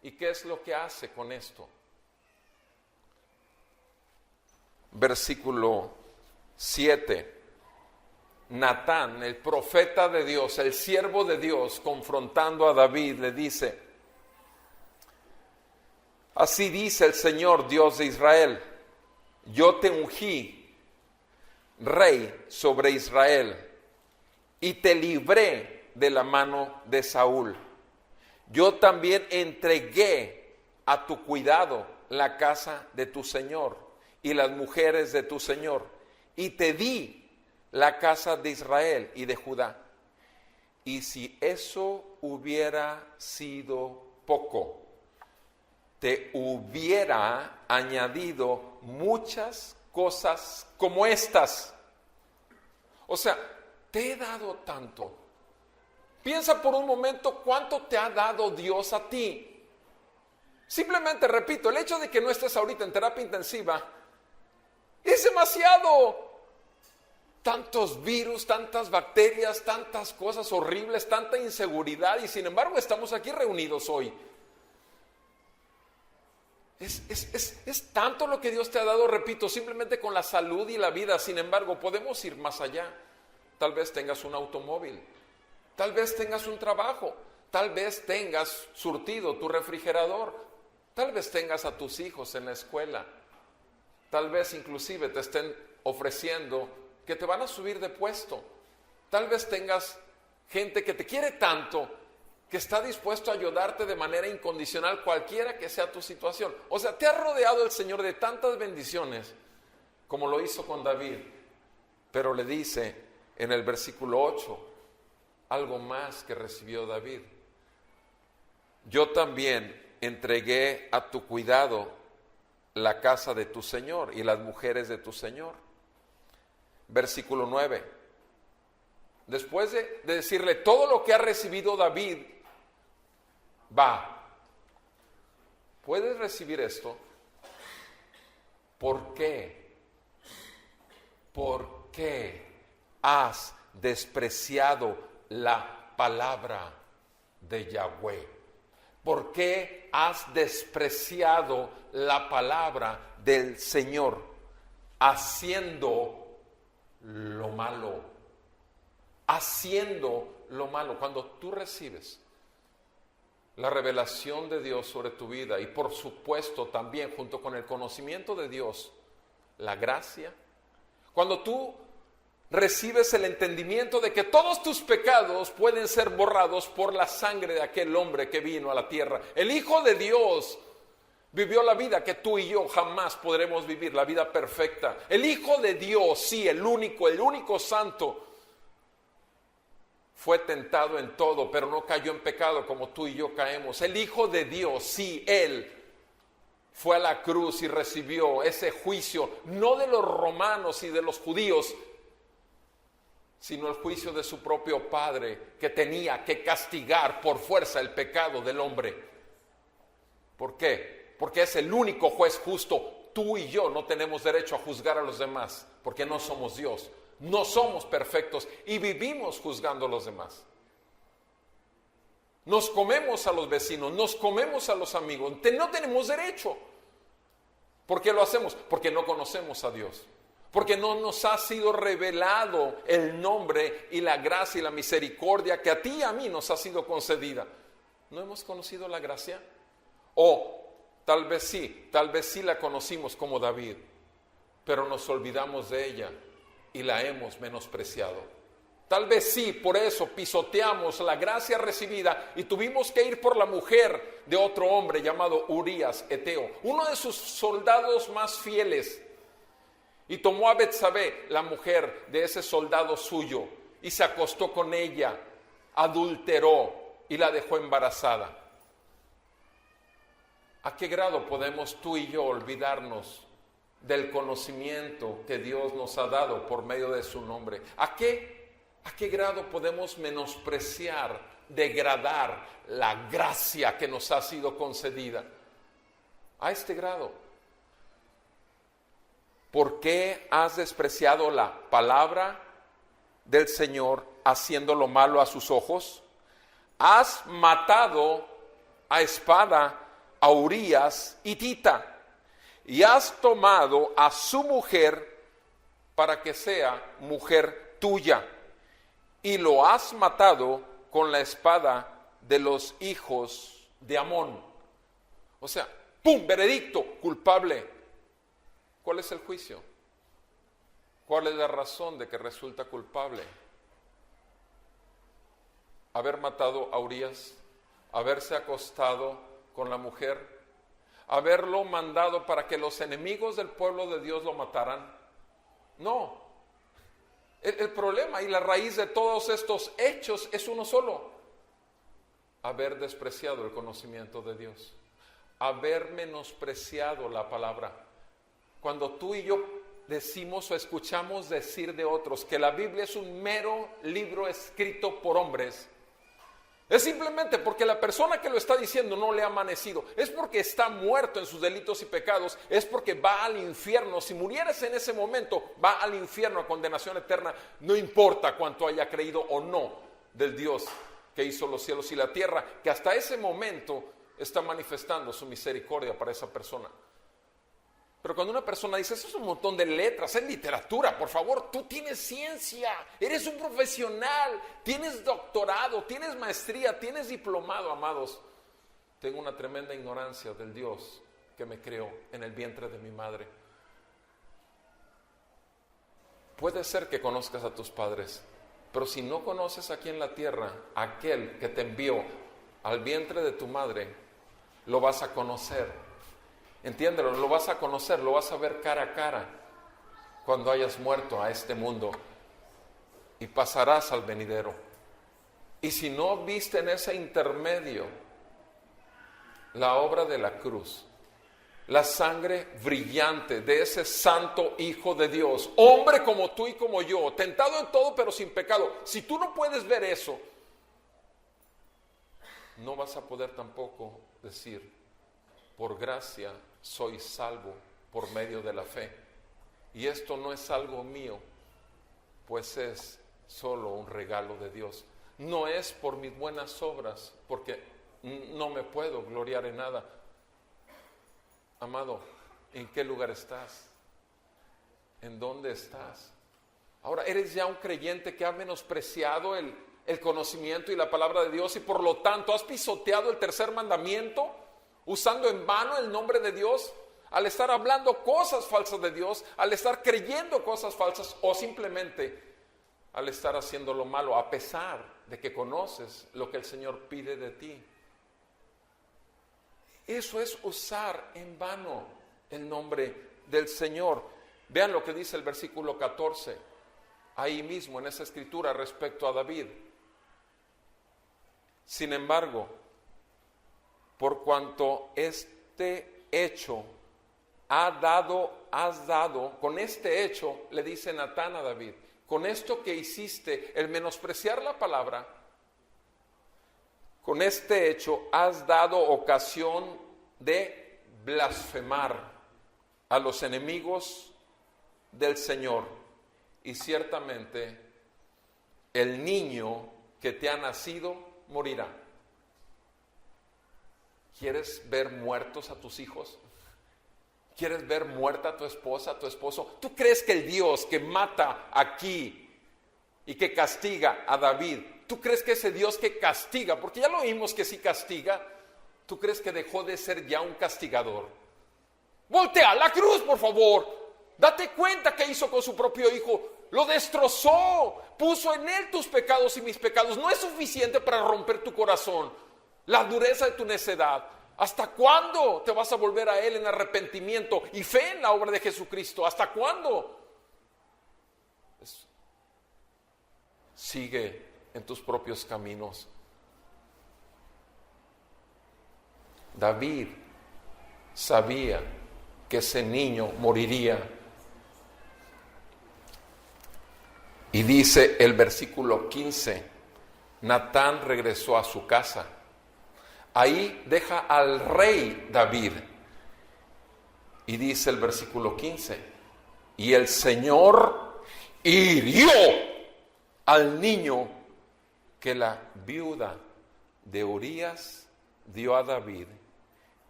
¿Y qué es lo que hace con esto? Versículo 7. Natán, el profeta de Dios, el siervo de Dios, confrontando a David, le dice: así dice el Señor Dios de Israel: yo te ungí rey sobre Israel y te libré de la mano de Saúl. Yo también entregué a tu cuidado la casa de tu Señor y las mujeres de tu Señor, y te di la casa de Israel y de Judá. Y si eso hubiera sido poco, te hubiera añadido muchas cosas como estas. O sea, te he dado tanto. Piensa por un momento cuánto te ha dado Dios a ti. Simplemente repito, el hecho de que no estés ahorita en terapia intensiva es demasiado. Tantos virus, tantas bacterias, tantas cosas horribles, tanta inseguridad, y sin embargo estamos aquí reunidos hoy. Es tanto lo que Dios te ha dado, repito, simplemente con la salud y la vida. Sin embargo, podemos ir más allá. Tal vez tengas un automóvil, tal vez tengas un trabajo, tal vez tengas surtido tu refrigerador, tal vez tengas a tus hijos en la escuela, tal vez inclusive te estén ofreciendo que te van a subir de puesto, tal vez tengas gente que te quiere tanto que está dispuesto a ayudarte de manera incondicional, cualquiera que sea tu situación. O sea, te ha rodeado el Señor de tantas bendiciones, como lo hizo con David. Pero le dice en el versículo 8, algo más que recibió David. Yo también entregué a tu cuidado la casa de tu Señor y las mujeres de tu Señor. Versículo 9. Después de decirle todo lo que ha recibido David, va. ¿Puedes recibir esto? ¿Por qué? ¿Por qué has despreciado la palabra de Yahweh? ¿Por qué has despreciado la palabra del Señor, haciendo lo malo? Haciendo lo malo. Cuando tú recibes la revelación de Dios sobre tu vida y por supuesto también junto con el conocimiento de Dios, la gracia, cuando tú recibes el entendimiento de que todos tus pecados pueden ser borrados por la sangre de aquel hombre que vino a la tierra, el Hijo de Dios vivió la vida que tú y yo jamás podremos vivir, la vida perfecta. El Hijo de Dios, sí, el único santo, fue tentado en todo, pero no cayó en pecado como tú y yo caemos. El Hijo de Dios, sí, Él fue a la cruz y recibió ese juicio, no de los romanos y de los judíos, sino el juicio de su propio Padre, que tenía que castigar por fuerza el pecado del hombre. ¿Por qué? Porque es el único juez justo. Tú y yo no tenemos derecho a juzgar a los demás, porque no somos Dios. No somos perfectos y vivimos juzgando a los demás. Nos comemos a los vecinos, nos comemos a los amigos. No tenemos derecho. ¿Por qué lo hacemos? Porque no conocemos a Dios. Porque no nos ha sido revelado el nombre y la gracia y la misericordia que a ti y a mí nos ha sido concedida. ¿No hemos conocido la gracia? O tal vez sí la conocimos como David, pero nos olvidamos de ella y la hemos menospreciado. Tal vez sí, por eso pisoteamos la gracia recibida y tuvimos que ir por la mujer de otro hombre llamado Urías Eteo, uno de sus soldados más fieles, y tomó a Betsabé, la mujer de ese soldado suyo, y se acostó con ella, adulteró y la dejó embarazada. ¿A qué grado podemos tú y yo olvidarnos del conocimiento que Dios nos ha dado por medio de su nombre? ¿A qué grado podemos menospreciar, degradar la gracia que nos ha sido concedida? A este grado. ¿Por qué has despreciado la palabra del Señor, haciendo lo malo a sus ojos? Has matado a espada a Urías hitita, y has tomado a su mujer para que sea mujer tuya, y lo has matado con la espada de los hijos de Amón. O sea, ¡pum! Veredicto, culpable. ¿Cuál es el juicio? ¿Cuál es la razón de que resulta culpable? Haber matado a Urías, haberse acostado con la mujer, haberlo mandado para que los enemigos del pueblo de Dios lo mataran. No. El problema y la raíz de todos estos hechos es uno solo: haber despreciado el conocimiento de Dios, haber menospreciado la palabra. Cuando tú y yo decimos o escuchamos decir de otros que la Biblia es un mero libro escrito por hombres, es simplemente porque la persona que lo está diciendo no le ha amanecido, es porque está muerto en sus delitos y pecados, es porque va al infierno. Si murieras en ese momento, va al infierno a condenación eterna, no importa cuánto haya creído o no del Dios que hizo los cielos y la tierra, que hasta ese momento está manifestando su misericordia para esa persona. Pero cuando una persona dice, eso es un montón de letras, es literatura, por favor, tú tienes ciencia, eres un profesional, tienes doctorado, tienes maestría, tienes diplomado, amados. Tengo una tremenda ignorancia del Dios que me creó en el vientre de mi madre. Puede ser que conozcas a tus padres, pero si no conoces aquí en la tierra a aquel que te envió al vientre de tu madre, lo vas a conocer. Entiéndelo, lo vas a conocer, lo vas a ver cara a cara cuando hayas muerto a este mundo y pasarás al venidero. Y si no viste en ese intermedio la obra de la cruz, la sangre brillante de ese santo Hijo de Dios, hombre como tú y como yo, tentado en todo pero sin pecado, si tú no puedes ver eso, no vas a poder tampoco decir, por gracia soy salvo por medio de la fe. Y esto no es algo mío, pues es solo un regalo de Dios. No es por mis buenas obras, porque no me puedo gloriar en nada. Amado, ¿en qué lugar estás? ¿En dónde estás? Ahora, ¿eres ya un creyente que ha menospreciado el conocimiento y la palabra de Dios y por lo tanto has pisoteado el tercer mandamiento, usando en vano el nombre de Dios, al estar hablando cosas falsas de Dios, al estar creyendo cosas falsas o simplemente al estar haciendo lo malo a pesar de que conoces lo que el Señor pide de ti? Eso es usar en vano el nombre del Señor. Vean lo que dice el versículo 14, ahí mismo en esa escritura respecto a David. Sin embargo, por cuanto este hecho has dado, con este hecho le dice Natán a David, con esto que hiciste, el menospreciar la palabra, con este hecho has dado ocasión de blasfemar a los enemigos del Señor, y ciertamente el niño que te ha nacido morirá. ¿Quieres ver muertos a tus hijos? ¿Quieres ver muerta a tu esposa, a tu esposo? ¿Tú crees que el Dios que mata aquí y que castiga a David, tú crees que ese Dios que castiga, porque ya lo oímos que sí castiga, tú crees que dejó de ser ya un castigador? Voltea la cruz, por favor. Date cuenta que hizo con su propio hijo. Lo destrozó, puso en él tus pecados y mis pecados. No es suficiente para romper tu corazón, la dureza de tu necedad. ¿Hasta cuándo te vas a volver a él en arrepentimiento y fe en la obra de Jesucristo? ¿Hasta cuándo? Sigue en tus propios caminos. David sabía que ese niño moriría. Y dice el versículo 15, Natán regresó a su casa. Ahí deja al rey David. Y dice el versículo 15, y el Señor hirió al niño que la viuda de Urías dio a David,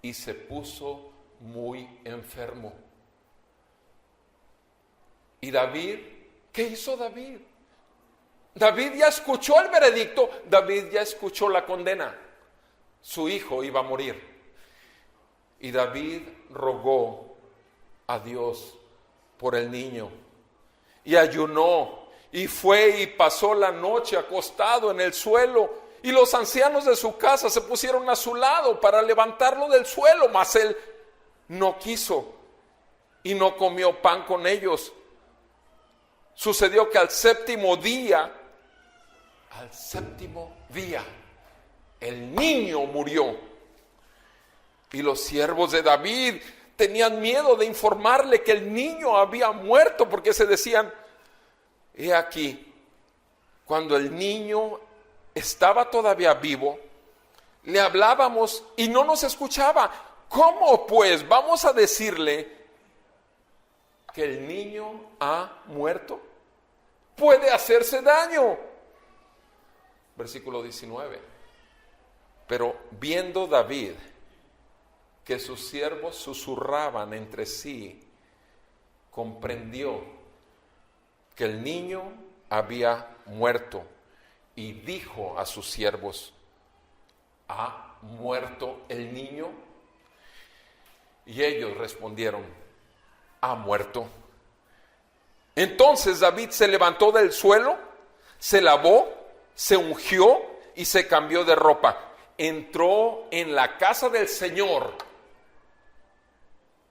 y se puso muy enfermo. Y David, ¿qué hizo David? David ya escuchó el veredicto, David ya escuchó la condena. Su hijo iba a morir. Y David rogó a Dios por el niño. Y ayunó. Y fue y pasó la noche acostado en el suelo. Y los ancianos de su casa se pusieron a su lado para levantarlo del suelo. Mas él no quiso. Y no comió pan con ellos. Sucedió que al séptimo día, el niño murió. Y los siervos de David tenían miedo de informarle que el niño había muerto, porque se decían, he aquí, cuando el niño estaba todavía vivo, le hablábamos y no nos escuchaba. ¿Cómo pues vamos a decirle que el niño ha muerto? Puede hacerse daño. Versículo 19. Pero viendo David que sus siervos susurraban entre sí, comprendió que el niño había muerto y dijo a sus siervos, ¿ha muerto el niño? Y ellos respondieron, ha muerto. Entonces David se levantó del suelo, se lavó, se ungió y se cambió de ropa. Entró en la casa del Señor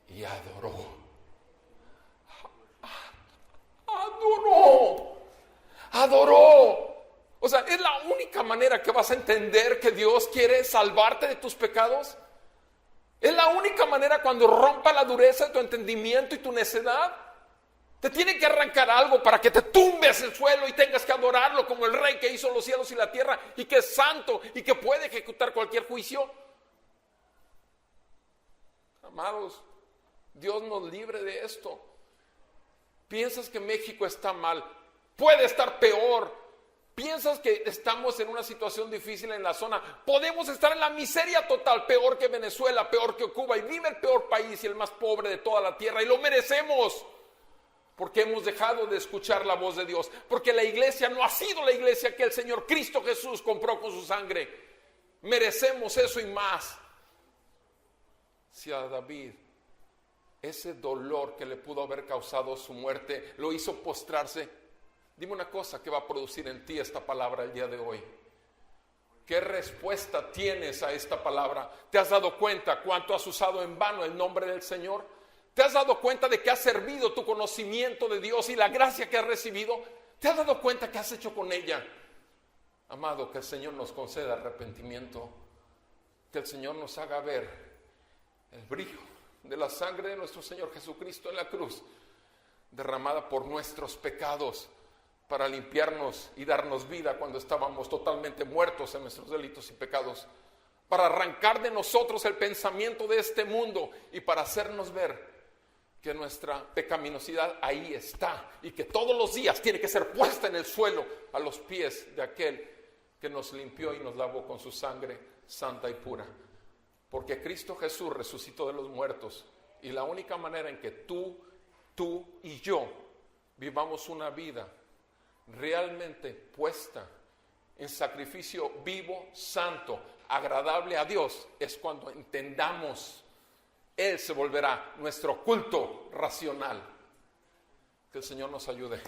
y adoró. O sea, es la única manera que vas a entender que Dios quiere salvarte de tus pecados. Es la única manera cuando rompa la dureza de tu entendimiento y tu necedad. Te tiene que arrancar algo para que te tumbes el suelo y tengas que adorarlo como el rey que hizo los cielos y la tierra y que es santo y que puede ejecutar cualquier juicio. Amados, Dios nos libre de esto. Piensas que México está mal, puede estar peor. Piensas que estamos en una situación difícil en la zona, podemos estar en la miseria total, peor que Venezuela, peor que Cuba, y vive el peor país y el más pobre de toda la tierra, y lo merecemos. Porque hemos dejado de escuchar la voz de Dios. Porque la iglesia no ha sido la iglesia que el Señor Cristo Jesús compró con su sangre. Merecemos eso y más. Si a David ese dolor que le pudo haber causado su muerte lo hizo postrarse, dime una cosa que va a producir en ti esta palabra el día de hoy. ¿Qué respuesta tienes a esta palabra? ¿Te has dado cuenta cuánto has usado en vano el nombre del Señor? ¿Te has dado cuenta de que has servido tu conocimiento de Dios y la gracia que has recibido? ¿Te has dado cuenta que has hecho con ella? Amado, que el Señor nos conceda arrepentimiento, que el Señor nos haga ver el brillo de la sangre de nuestro Señor Jesucristo en la cruz, derramada por nuestros pecados, para limpiarnos y darnos vida cuando estábamos totalmente muertos en nuestros delitos y pecados, para arrancar de nosotros el pensamiento de este mundo y para hacernos ver que nuestra pecaminosidad ahí está y que todos los días tiene que ser puesta en el suelo a los pies de aquel que nos limpió y nos lavó con su sangre santa y pura. Porque Cristo Jesús resucitó de los muertos y la única manera en que tú y yo vivamos una vida realmente puesta en sacrificio vivo, santo, agradable a Dios, es cuando entendamos. Él se volverá nuestro culto racional. Que el Señor nos ayude.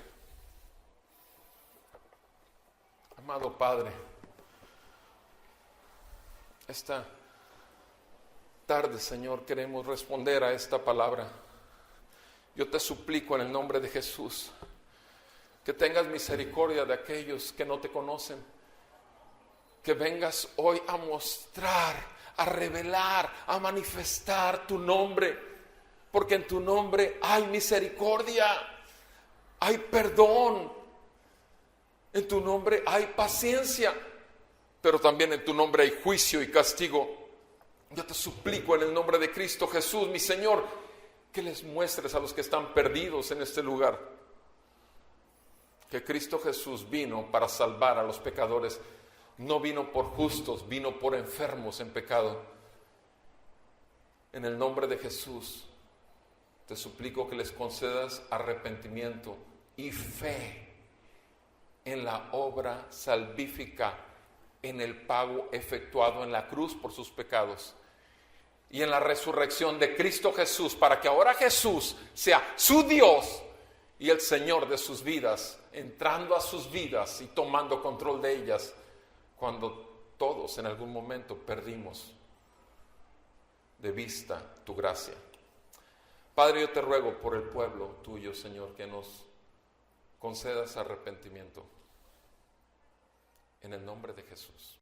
Amado Padre, esta tarde, Señor, queremos responder a esta palabra. Yo te suplico en el nombre de Jesús que tengas misericordia de aquellos que no te conocen, que vengas hoy a mostrar, a revelar, a manifestar tu nombre, porque en tu nombre hay misericordia, hay perdón, en tu nombre hay paciencia, pero también en tu nombre hay juicio y castigo. Yo te suplico en el nombre de Cristo Jesús, mi Señor, que les muestres a los que están perdidos en este lugar que Cristo Jesús vino para salvar a los pecadores. No vino por justos, vino por enfermos en pecado. En el nombre de Jesús, te suplico que les concedas arrepentimiento y fe en la obra salvífica, en el pago efectuado en la cruz por sus pecados y en la resurrección de Cristo Jesús, para que ahora Jesús sea su Dios y el Señor de sus vidas, entrando a sus vidas y tomando control de ellas, cuando todos en algún momento perdimos de vista tu gracia. Padre, yo te ruego por el pueblo tuyo, Señor, que nos concedas arrepentimiento. En el nombre de Jesús.